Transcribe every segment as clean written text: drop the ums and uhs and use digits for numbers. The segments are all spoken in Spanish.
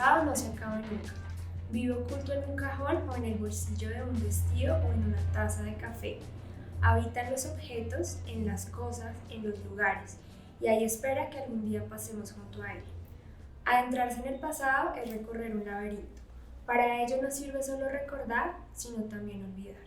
pasado no se acaba nunca. Vive oculto en un cajón o en el bolsillo de un vestido o en una taza de café. Habita en los objetos, en las cosas, en los lugares, y ahí espera que algún día pasemos junto a él. Adentrarse en el pasado es recorrer un laberinto. Para ello no sirve solo recordar, sino también olvidar.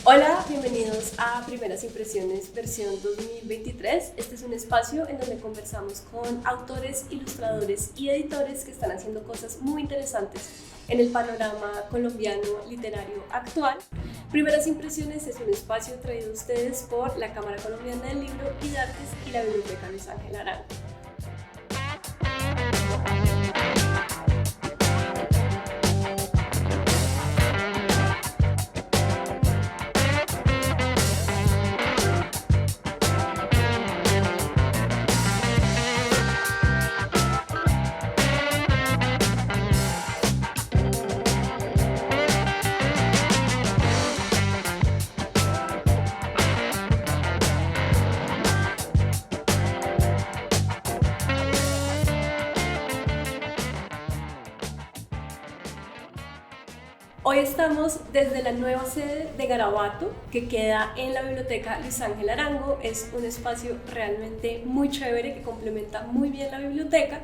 Hola, bienvenidos a Primeras Impresiones versión 2023. Este es un espacio en donde conversamos con autores, ilustradores y editores que están haciendo cosas muy interesantes en el panorama colombiano literario actual. Primeras Impresiones es un espacio traído a ustedes por la Cámara Colombiana del Libro y de Artes y la Biblioteca Luis Ángel Arango. Hoy estamos desde la nueva sede de Garabato, que queda en la Biblioteca Luis Ángel Arango. Es un espacio realmente muy chévere que complementa muy bien la biblioteca.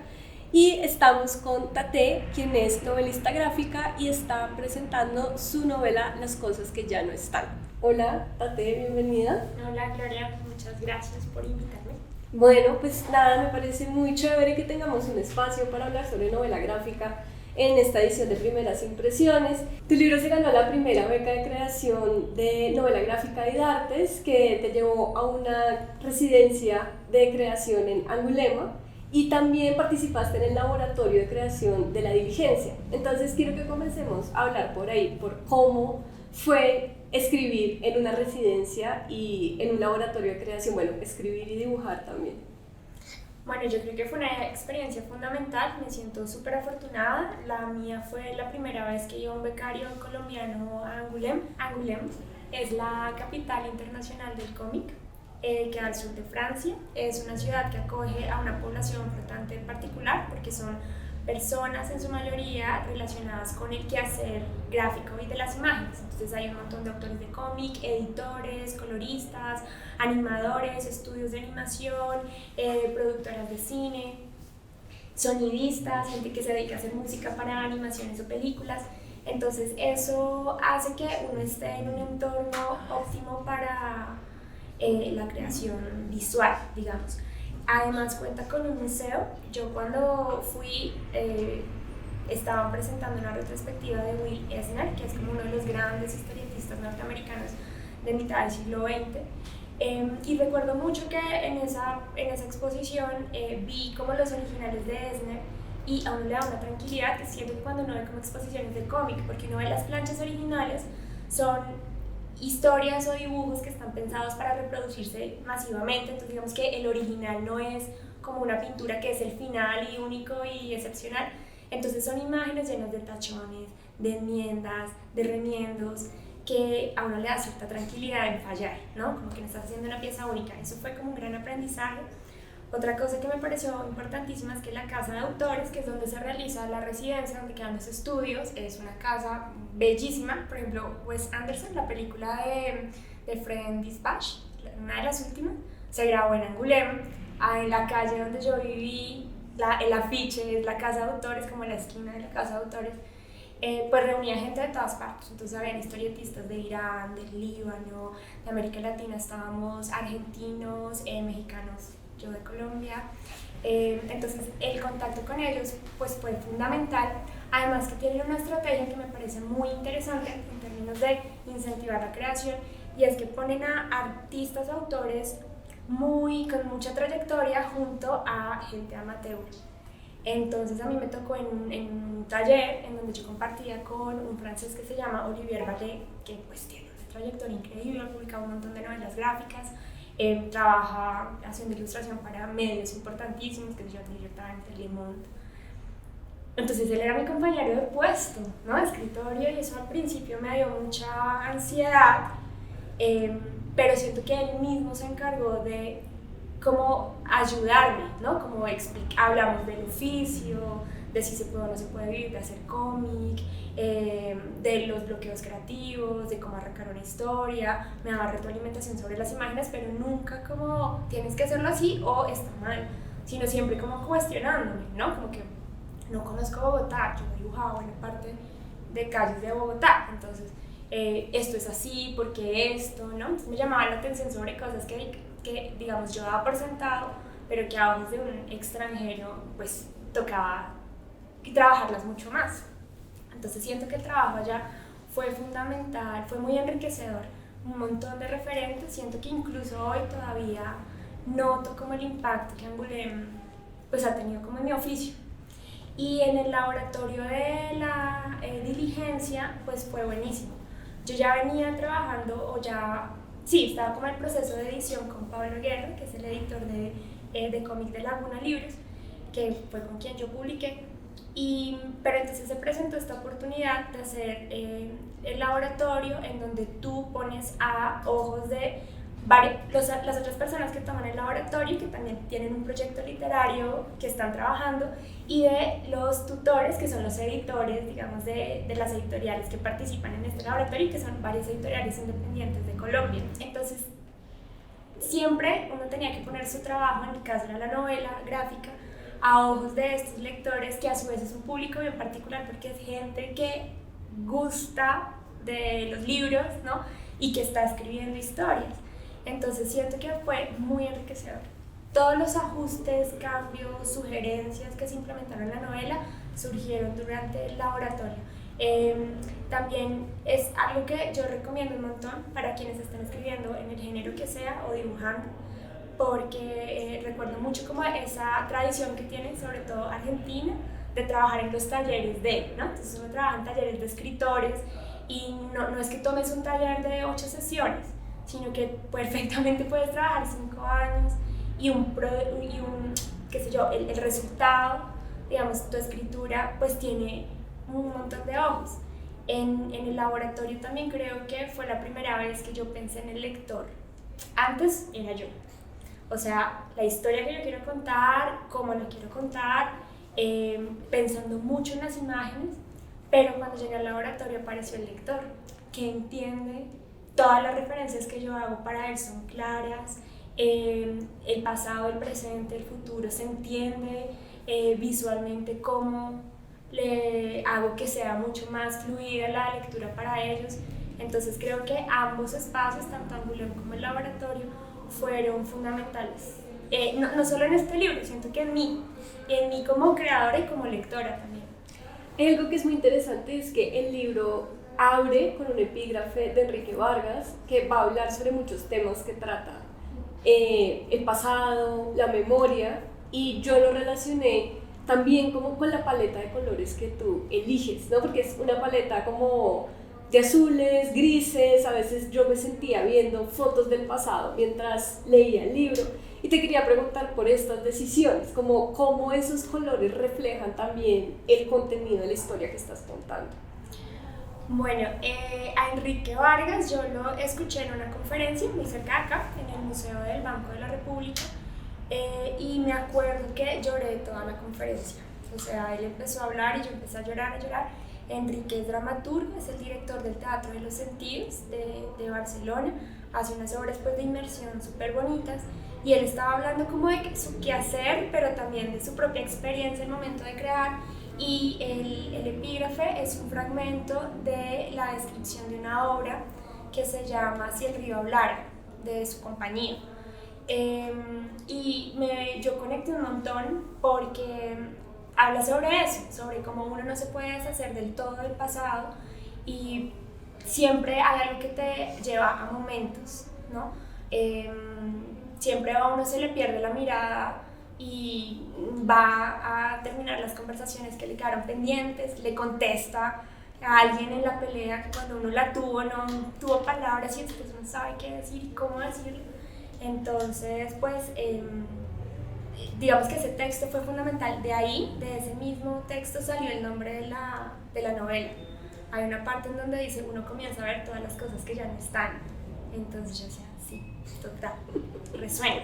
Y estamos con Tate, quien es novelista gráfica y está presentando su novela Las cosas que ya no están. Hola Tate, bienvenida. Hola Gloria, muchas gracias por invitarme. Bueno, pues nada, me parece muy chévere que tengamos un espacio para hablar sobre novela gráfica en esta edición de Primeras Impresiones. Tu libro se ganó la primera beca de creación de novela gráfica y de artes, que te llevó a una residencia de creación en Angulema, y también participaste en el laboratorio de creación de La Diligencia. Entonces quiero que comencemos a hablar por ahí, por cómo fue escribir en una residencia y en un laboratorio de creación, bueno, escribir y dibujar también. Bueno, yo creo que fue una experiencia fundamental, me siento súper afortunada. La mía fue la primera vez que iba un becario colombiano a Angoulême. Angoulême es la capital internacional del cómic, queda al sur de Francia. Es una ciudad que acoge a una población flotante en particular porque son personas en su mayoría relacionadas con el quehacer gráfico y de las imágenes. Entonces hay un montón de autores de cómic, editores, coloristas, animadores, estudios de animación, productoras de cine, sonidistas, gente que se dedica a hacer música para animaciones o películas. Entonces eso hace que uno esté en un entorno óptimo para la creación visual, digamos. Además cuenta con un museo. Yo cuando fui estaban presentando una retrospectiva de Will Eisner, que es como uno de los grandes historietistas norteamericanos de mitad del siglo XX. Y recuerdo mucho que en esa exposición vi como los originales de Eisner, y a uno le da una tranquilidad que siento que cuando uno ve como exposiciones de cómic, porque uno ve las planchas originales, son historias o dibujos que están pensados para reproducirse masivamente. Entonces digamos que el original no es como una pintura que es el final y único y excepcional. Entonces son imágenes llenas de tachones, de enmiendas, de remiendos, que a uno le da cierta tranquilidad en fallar, ¿no? Como que no estás haciendo una pieza única. Eso fue como un gran aprendizaje. Otra cosa que me pareció importantísima es que la casa de autores, que es donde se realiza la residencia, donde quedan los estudios, es una casa bellísima. Por ejemplo, Wes Anderson, la película de French Dispatch, una de las últimas, se grabó en Angoulême. En la calle donde yo viví, el afiche es la casa de autores, como la esquina de la casa de autores. Pues reunía gente de todas partes. Entonces habían historietistas de Irán, del Líbano, de América Latina, estábamos argentinos, mexicanos, yo de Colombia. Entonces el contacto con ellos pues fue fundamental. Además que tienen una estrategia que me parece muy interesante en términos de incentivar la creación, y es que ponen a artistas, autores con mucha trayectoria junto a gente amateur. Entonces a mí me tocó en un taller en donde yo compartía con un francés que se llama Olivier Ballet, que pues tiene una trayectoria increíble, ha publicado un montón de novelas gráficas, trabaja haciendo ilustración para medios importantísimos, que se llama New York Times, Le Monde. Entonces él era mi compañero de puesto, ¿no? De escritorio, y eso al principio me dio mucha ansiedad, pero siento que él mismo se encargó de como ayudarme, ¿no? Como hablamos del oficio, de si se puede o no se puede vivir de hacer cómic, de los bloqueos creativos, de cómo arrancar una historia, me daba retroalimentación sobre las imágenes, pero nunca como tienes que hacerlo así o está mal, sino siempre como cuestionándome, ¿no? Como que no conozco Bogotá, yo he dibujado buena parte de calles de Bogotá, entonces esto es así, porque esto, ¿no? Entonces me llamaba la atención sobre cosas que digamos yo daba por sentado, pero que a ojos de un extranjero pues tocaba trabajarlas mucho más. Entonces siento que el trabajo allá fue fundamental, fue muy enriquecedor, un montón de referentes, siento que incluso hoy todavía noto como el impacto que Angoulême pues ha tenido como en mi oficio. Y en el laboratorio de la diligencia pues fue buenísimo. Yo ya venía trabajando sí, estaba como en el proceso de edición con Pablo Guerra, que es el editor de cómic de Laguna Libros, que fue con quien yo publiqué. Pero entonces se presentó esta oportunidad de hacer el laboratorio en donde tú pones a ojos de las otras personas que toman el laboratorio, que también tienen un proyecto literario que están trabajando, y de los tutores, que son los editores, digamos, de las editoriales que participan en este laboratorio, que son varias editoriales independientes de Colombia. Entonces, siempre uno tenía que poner su trabajo, en mi caso era la novela gráfica, a ojos de estos lectores, que a su vez es un público bien particular porque es gente que gusta de los libros, ¿no? Y que está escribiendo historias. Entonces siento que fue muy enriquecedor. Todos los ajustes, cambios, sugerencias que se implementaron en la novela surgieron durante el laboratorio. También es algo que yo recomiendo un montón para quienes están escribiendo en el género que sea o dibujando, porque recuerdo mucho como esa tradición que tienen, sobre todo Argentina, de trabajar en los talleres ¿no? Entonces uno trabaja en talleres de escritores y no es que tomes un taller de 8 sesiones, sino que perfectamente puedes trabajar 5 años y qué sé yo, el resultado, digamos, tu escritura, pues tiene un montón de ojos. En el laboratorio también creo que fue la primera vez que yo pensé en el lector. Antes era yo. O sea, la historia que yo quiero contar, cómo la quiero contar, pensando mucho en las imágenes, pero cuando llegué al laboratorio apareció el lector, que entiende todas las referencias que yo hago para él son claras, el pasado, el presente, el futuro se entiende, visualmente cómo le hago que sea mucho más fluida la lectura para ellos. Entonces creo que ambos espacios, tanto Angoulême como el laboratorio, fueron fundamentales. No solo en este libro, siento que en mí como creadora y como lectora también. Algo que es muy interesante es que el libro abre con un epígrafe de Enrique Vargas que va a hablar sobre muchos temas que trata el pasado, la memoria, y yo lo relacioné también como con la paleta de colores que tú eliges, ¿no? Porque es una paleta como de azules, grises, a veces yo me sentía viendo fotos del pasado mientras leía el libro, y te quería preguntar por estas decisiones, como cómo esos colores reflejan también el contenido de la historia que estás contando. Bueno, a Enrique Vargas yo lo escuché en una conferencia muy cerca de acá, en el Museo del Banco de la República, y me acuerdo que lloré toda la conferencia. O sea, él empezó a hablar y yo empecé a llorar. Enrique es dramaturgo, es el director del Teatro de los Sentidos de Barcelona, hace unas obras pues, de inmersión súper bonitas, y él estaba hablando como de su quehacer, pero también de su propia experiencia en el momento de crear, y el epígrafe es un fragmento de la descripción de una obra que se llama Si el río hablara, de su compañía. Yo conecté un montón porque habla sobre eso, sobre cómo uno no se puede deshacer del todo del pasado y siempre hay algo que te lleva a momentos, ¿no? Siempre a uno se le pierde la mirada y va a terminar las conversaciones que le quedaron pendientes, le contesta a alguien en la pelea que cuando uno la tuvo no tuvo palabras y después no sabe qué decir y cómo decirlo. Entonces, pues, digamos que ese texto fue fundamental. De ahí, de ese mismo texto salió el nombre de la novela. Hay una parte en donde dice, uno comienza a ver todas las cosas que ya no están. Entonces yo decía, Sí, total, resuena.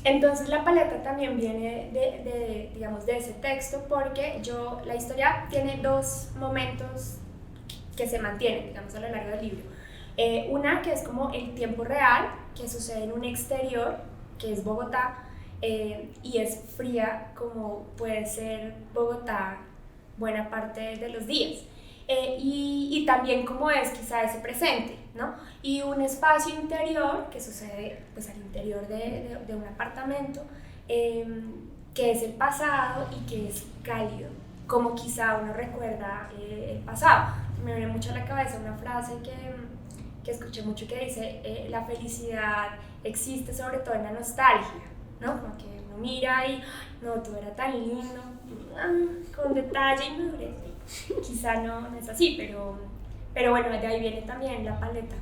Entonces la paleta también viene digamos, de ese texto, porque la historia tiene dos momentos que se mantienen, digamos, a lo largo del libro. Una que es como el tiempo real, que sucede en un exterior, que es Bogotá, y es fría como puede ser Bogotá buena parte de los días. Y también como es quizá ese presente, ¿no? Y un espacio interior que sucede pues al interior de un apartamento, que es el pasado y que es cálido, como quizá uno recuerda el pasado. Me viene mucho a la cabeza una frase que escuché mucho que dice, la felicidad existe sobre todo en la nostalgia, ¿no? Como que uno mira y, no, todo era tan lindo, con detalle y madurez. Quizá no es así, pero bueno, de ahí viene también la paleta.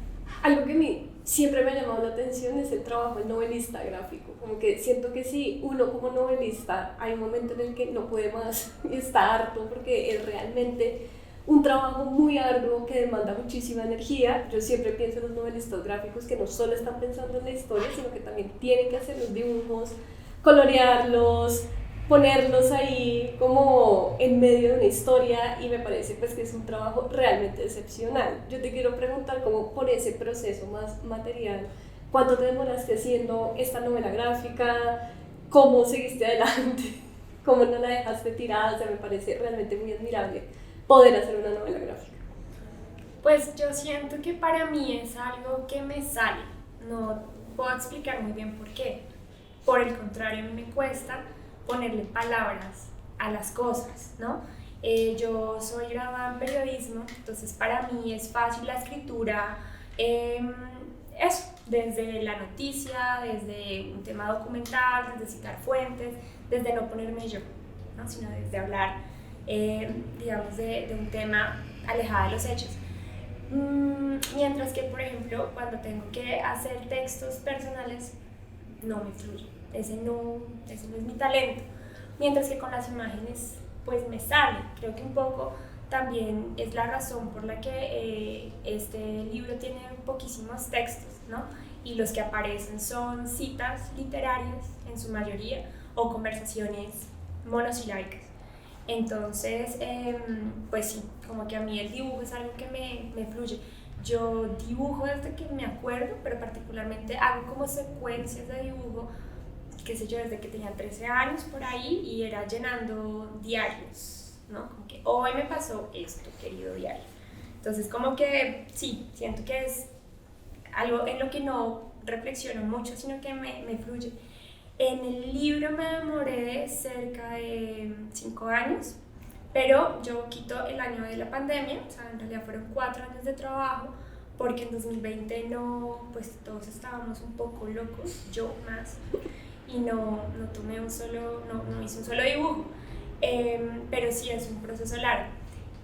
Algo que a mí siempre me ha llamado la atención es el trabajo del novelista gráfico. Como que siento que si uno como novelista hay un momento en el que no puede más y está harto porque es realmente un trabajo muy arduo que demanda muchísima energía. Yo siempre pienso en los novelistas gráficos que no solo están pensando en la historia, sino que también tienen que hacer los dibujos, colorearlos, ponerlos ahí como en medio de una historia, y me parece pues que es un trabajo realmente excepcional. Yo te quiero preguntar como por ese proceso más material, ¿cuánto te demoraste haciendo esta novela gráfica? ¿Cómo seguiste adelante? ¿Cómo no la dejaste tirada? O sea, me parece realmente muy admirable poder hacer una novela gráfica. Pues yo siento que para mí es algo que me sale, no puedo explicar muy bien por qué. Por el contrario, a mí me cuesta ponerle palabras a las cosas, ¿no? Yo soy graduada en periodismo, entonces para mí es fácil la escritura, eso, desde la noticia, desde un tema documental, desde citar fuentes, desde no ponerme yo, ¿no? Sino desde hablar, digamos, de un tema alejado de los hechos. Mientras que, por ejemplo, cuando tengo que hacer textos personales, no me fluye. Ese no es mi talento, mientras que con las imágenes pues me sale. Creo que un poco también es la razón por la que este libro tiene poquísimos textos, ¿no? Y los que aparecen son citas literarias en su mayoría o conversaciones monosilábicas. Entonces, pues sí, como que a mí el dibujo es algo que me fluye. Yo dibujo desde que me acuerdo, pero particularmente hago como secuencias de dibujo, qué sé yo, desde que tenía 13 años por ahí, y era llenando diarios, ¿no? Como que hoy me pasó esto, querido diario. Entonces como que sí, siento que es algo en lo que no reflexiono mucho, sino que me fluye. En el libro me demoré cerca de 5 años, pero yo quito el año de la pandemia, o sea, en realidad fueron 4 años de trabajo, porque en 2020 no, pues todos estábamos un poco locos, yo más, y no tomé no hice un solo dibujo, pero sí es un proceso largo.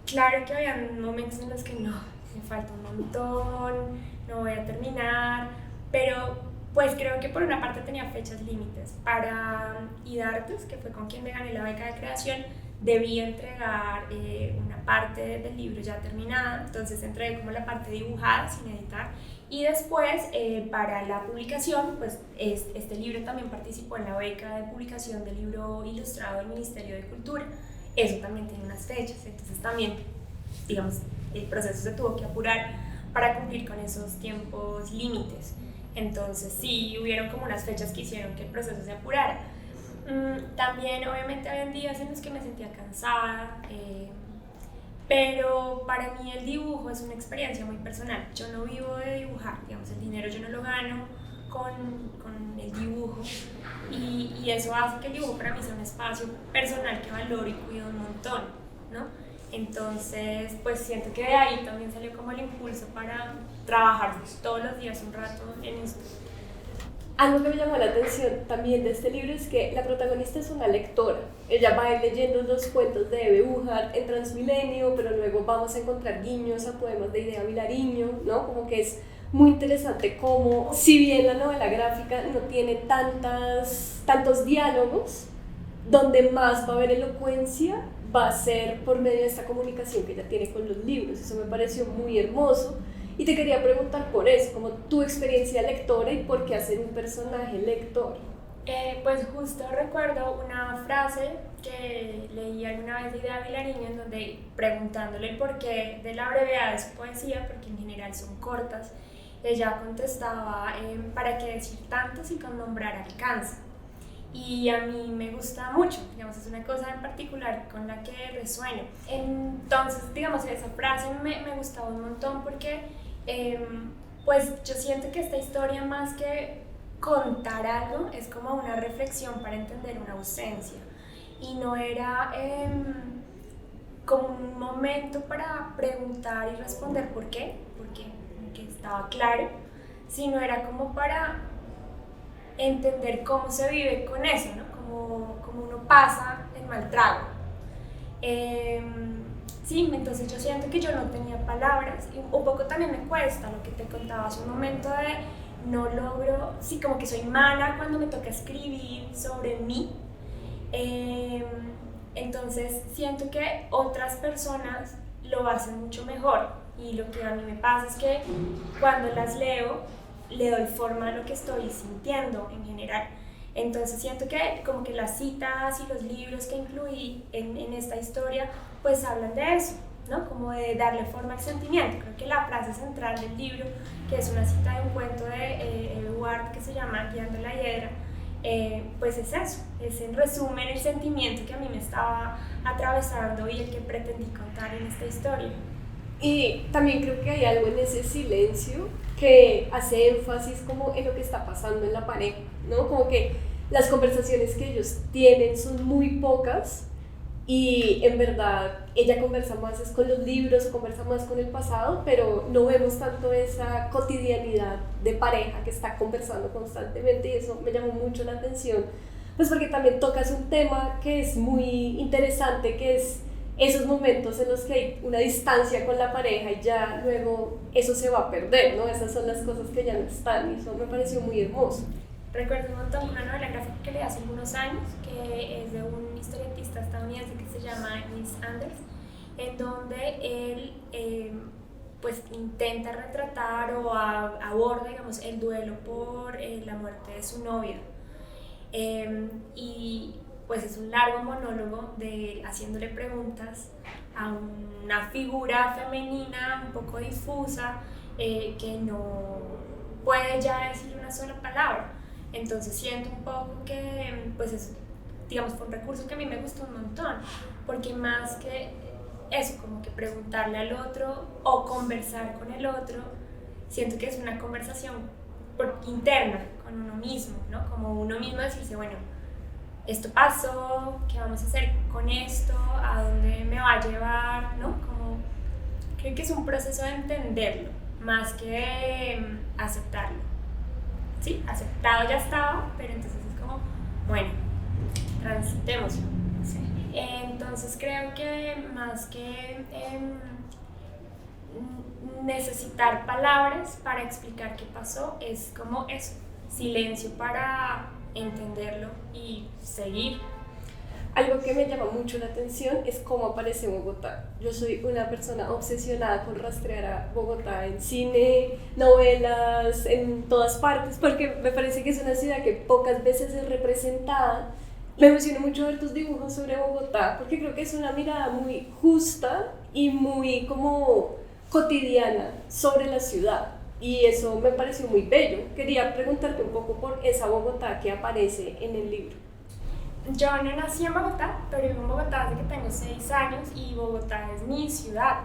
Claro que había momentos en los que no, me falta un montón, no voy a terminar, pero pues creo que por una parte tenía fechas límites. Para IDARTES, que fue con quien me gané la beca de creación, debía entregar una parte del libro ya terminada, entonces entregué como la parte dibujada sin editar, y después para la publicación, pues este libro también participó en la beca de publicación del libro ilustrado del Ministerio de Cultura. Eso también tiene unas fechas, entonces también, digamos, el proceso se tuvo que apurar para cumplir con esos tiempos límites. Entonces sí, hubieron como unas fechas que hicieron que el proceso se apurara. También obviamente había días en los que me sentía cansada, pero para mí el dibujo es una experiencia muy personal. Yo no vivo de dibujar, digamos, el dinero yo no lo gano con el dibujo, y eso hace que el dibujo para mí sea un espacio personal que valoro y cuido un montón, ¿no? Entonces, pues siento que de ahí también salió como el impulso para trabajar todos los días un rato en esto. Algo que me llamó la atención también de este libro es que la protagonista es una lectora. Ella va a ir leyendo los cuentos de Eve Ujar en Transmilenio, pero luego vamos a encontrar guiños a poemas de Idea Vilariño, ¿no? Como que es muy interesante cómo, si bien la novela gráfica no tiene tantos diálogos, donde más va a haber elocuencia va a ser por medio de esta comunicación que ella tiene con los libros. Eso me pareció muy hermoso. Y te quería preguntar por eso, como tu experiencia lectora y por qué hacer un personaje lector. Pues justo recuerdo una frase que leí alguna vez de Ida Vilariño en donde preguntándole el porqué de la brevedad de su poesía, porque en general son cortas, ella contestaba, ¿para qué decir tanto si con nombrar alcanza? Y a mí me gusta mucho, digamos, es una cosa en particular con la que resueno. Entonces, digamos, esa frase me gustaba un montón porque, pues yo siento que esta historia más que contar algo es como una reflexión para entender una ausencia y no era como un momento para preguntar y responder por qué, porque estaba claro, sino era como para entender cómo se vive con eso, ¿no? Cómo uno pasa el mal trago. Sí, entonces yo siento que yo no tenía palabras y un poco también me cuesta lo que te contaba hace un momento de no logro, sí, como que soy mala cuando me toca escribir sobre mí. Entonces siento que otras personas lo hacen mucho mejor y lo que a mí me pasa es que cuando las leo le doy forma a lo que estoy sintiendo en general. Entonces siento que como que las citas y los libros que incluí en esta historia pues hablan de eso, ¿no? Como de darle forma al sentimiento. Creo que la frase central del libro, que es una cita de un cuento de Eduard que se llama Guiando la Hiedra, pues es eso, es en resumen el sentimiento que a mí me estaba atravesando y el que pretendí contar en esta historia. Y también creo que hay algo en ese silencio que hace énfasis como en lo que está pasando en la pareja, ¿no? Como que las conversaciones que ellos tienen son muy pocas y en verdad ella conversa más es con los libros o conversa más con el pasado, pero no vemos tanto esa cotidianidad de pareja que está conversando constantemente y eso me llamó mucho la atención, pues porque también tocas un tema que es muy interesante, que es esos momentos en los que hay una distancia con la pareja y ya luego eso se va a perder, ¿no? Esas son las cosas que ya no están y eso me pareció muy hermoso. Recuerdo un montón una novela gráfica que leí hace algunos años, que es de un historietista estadounidense que se llama Niels Anders, en donde él pues intenta retratar o aborda, digamos, el duelo por la muerte de su novia. Y pues es un largo monólogo de él haciéndole preguntas a una figura femenina un poco difusa que no puede ya decir una sola palabra. Entonces siento un poco que pues es, digamos, fue un recurso que a mí me gustó un montón, porque más que eso, como que preguntarle al otro o conversar con el otro, siento que es una conversación interna con uno mismo, ¿no? Como uno mismo decirse, bueno, esto pasó, ¿qué vamos a hacer con esto? ¿A dónde me va a llevar? ¿No? Como, creo que es un proceso de entenderlo, más que aceptarlo. Sí, aceptado ya estaba, pero entonces es como, bueno, transitémoslo. Sí. Entonces creo que más que necesitar palabras para explicar qué pasó, es como eso, silencio para entenderlo y seguir. Algo que me llama mucho la atención es cómo aparece Bogotá. Yo soy una persona obsesionada con rastrear a Bogotá en cine, novelas, en todas partes, porque me parece que es una ciudad que pocas veces es representada. Me emociona mucho ver tus dibujos sobre Bogotá, porque creo que es una mirada muy justa y muy como cotidiana sobre la ciudad. Y eso me pareció muy bello. Quería preguntarte un poco por esa Bogotá que aparece en el libro. Yo no nací en Bogotá, pero vivo en Bogotá desde que tengo 6 años y Bogotá es mi ciudad.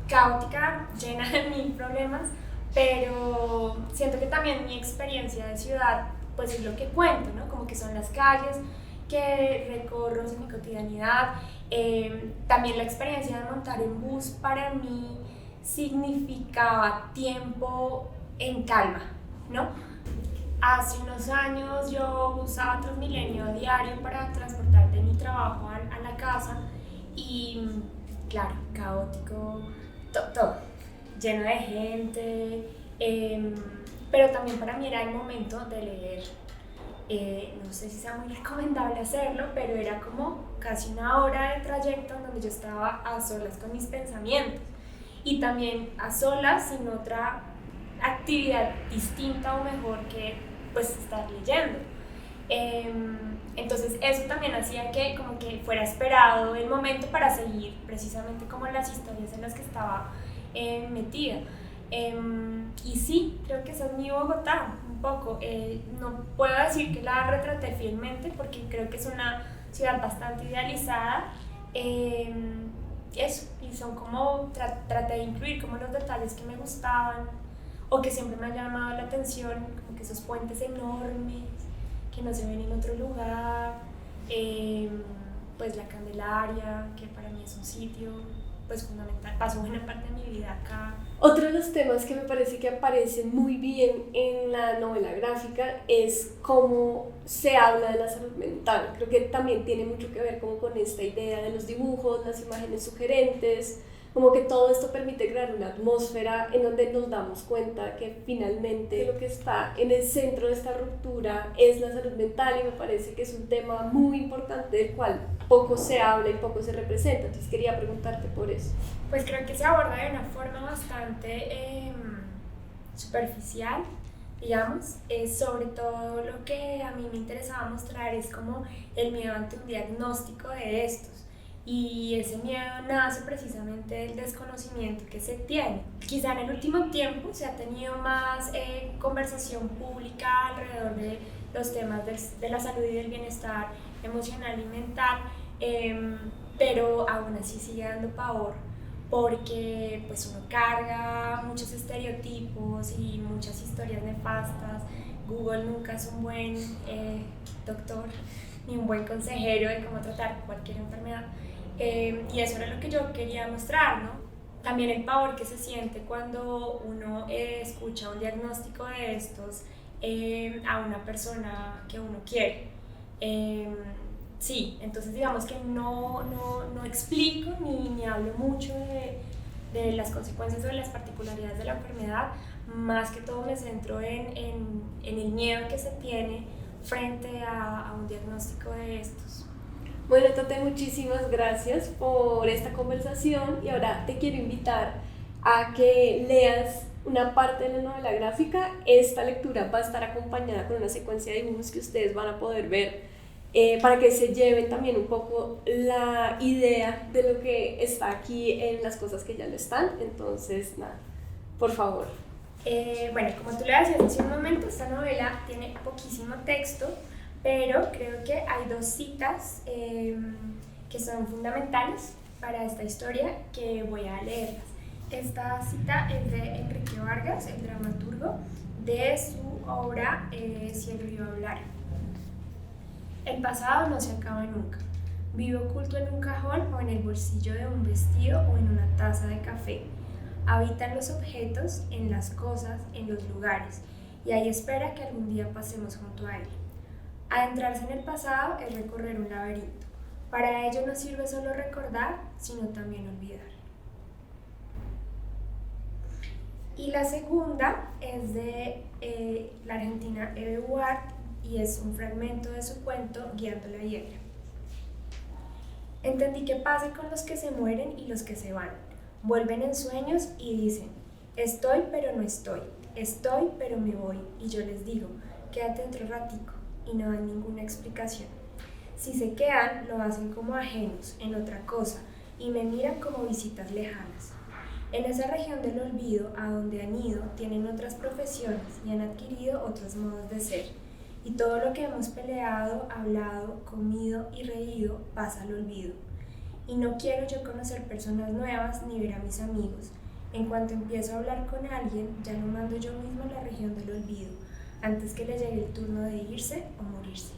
Caótica, llena de mil problemas, pero siento que también mi experiencia de ciudad pues es lo que cuento, ¿no? Como que son las calles que recorro en mi cotidianidad. También la experiencia de montar en bus para mí significaba tiempo en calma, ¿no? Hace unos años yo usaba Transmilenio diario para transportar de mi trabajo a la casa y claro, caótico, todo, lleno de gente, pero también para mí era el momento de leer. No sé si sea muy recomendable hacerlo, pero era como casi una hora de trayecto en donde yo estaba a solas con mis pensamientos. y también a solas sin otra actividad distinta o mejor que pues estar leyendo. Entonces eso también hacía que como que fuera esperado el momento para seguir precisamente como las historias en las que estaba metida. Y sí, creo que esa es mi Bogotá, un poco. No puedo decir que la retraté fielmente porque creo que es una ciudad bastante idealizada. Eso, y son como, traté de incluir como los detalles que me gustaban o que siempre me han llamado la atención, como que esos puentes enormes que no se ven en otro lugar, pues la Candelaria, que para mí es un sitio pues fundamental, paso buena parte de mi vida acá. Otro de los temas que me parece que aparecen muy bien en la novela gráfica es cómo se habla de la salud mental. Creo que también tiene mucho que ver como con esta idea de los dibujos, las imágenes sugerentes, como que todo esto permite crear una atmósfera en donde nos damos cuenta que finalmente lo que está en el centro de esta ruptura es la salud mental, y me parece que es un tema muy importante del cual poco se habla y poco se representa. Entonces quería preguntarte por eso. Pues creo que se aborda de una forma bastante superficial, digamos. Sobre todo lo que a mí me interesaba mostrar es como el miedo ante un diagnóstico de estos. Y ese miedo nace precisamente del desconocimiento que se tiene. Quizá en el último tiempo se ha tenido más conversación pública alrededor de los temas de la salud y del bienestar emocional y mental, pero aún así sigue dando pavor porque pues uno carga muchos estereotipos y muchas historias nefastas. Google nunca es un buen doctor ni un buen consejero de cómo tratar cualquier enfermedad. Y eso era lo que yo quería mostrar, ¿no? También el pavor que se siente cuando uno escucha un diagnóstico de estos a una persona que uno quiere. Sí, entonces digamos que no explico ni hablo mucho de las consecuencias o de las particularidades de la enfermedad, más que todo me centro en el miedo que se tiene frente a un diagnóstico de estos. Bueno, Tate, muchísimas gracias por esta conversación, y ahora te quiero invitar a que leas una parte de la novela gráfica. Esta lectura va a estar acompañada con una secuencia de dibujos que ustedes van a poder ver para que se lleven también un poco la idea de lo que está aquí en las cosas que ya lo están. Entonces, nada, por favor. Bueno, como tú le decías hace un momento, esta novela tiene poquísimo texto, pero creo que hay dos citas que son fundamentales para esta historia que voy a leerlas. Esta cita es de Enrique Vargas, el dramaturgo, de su obra Si el río hablara. El pasado no se acaba nunca. Vive oculto en un cajón o en el bolsillo de un vestido o en una taza de café. Habita en los objetos, en las cosas, en los lugares, y ahí espera que algún día pasemos junto a él. Adentrarse en el pasado es recorrer un laberinto. Para ello no sirve solo recordar, sino también olvidar. Y la segunda es de la argentina Eve Ward, y es un fragmento de su cuento Guiando la hiedra. Entendí que pasa con los que se mueren y los que se van. Vuelven en sueños y dicen, estoy pero no estoy, estoy pero me voy. Y yo les digo, quédate otro ratico, y no dan ninguna explicación. Si se quedan, lo hacen como ajenos, en otra cosa, y me miran como visitas lejanas. En esa región del olvido, a donde han ido, tienen otras profesiones y han adquirido otros modos de ser. Y todo lo que hemos peleado, hablado, comido y reído pasa al olvido. Y no quiero yo conocer personas nuevas ni ver a mis amigos. En cuanto empiezo a hablar con alguien, ya lo mando yo mismo a la región del olvido, antes que le llegue el turno de irse o morirse.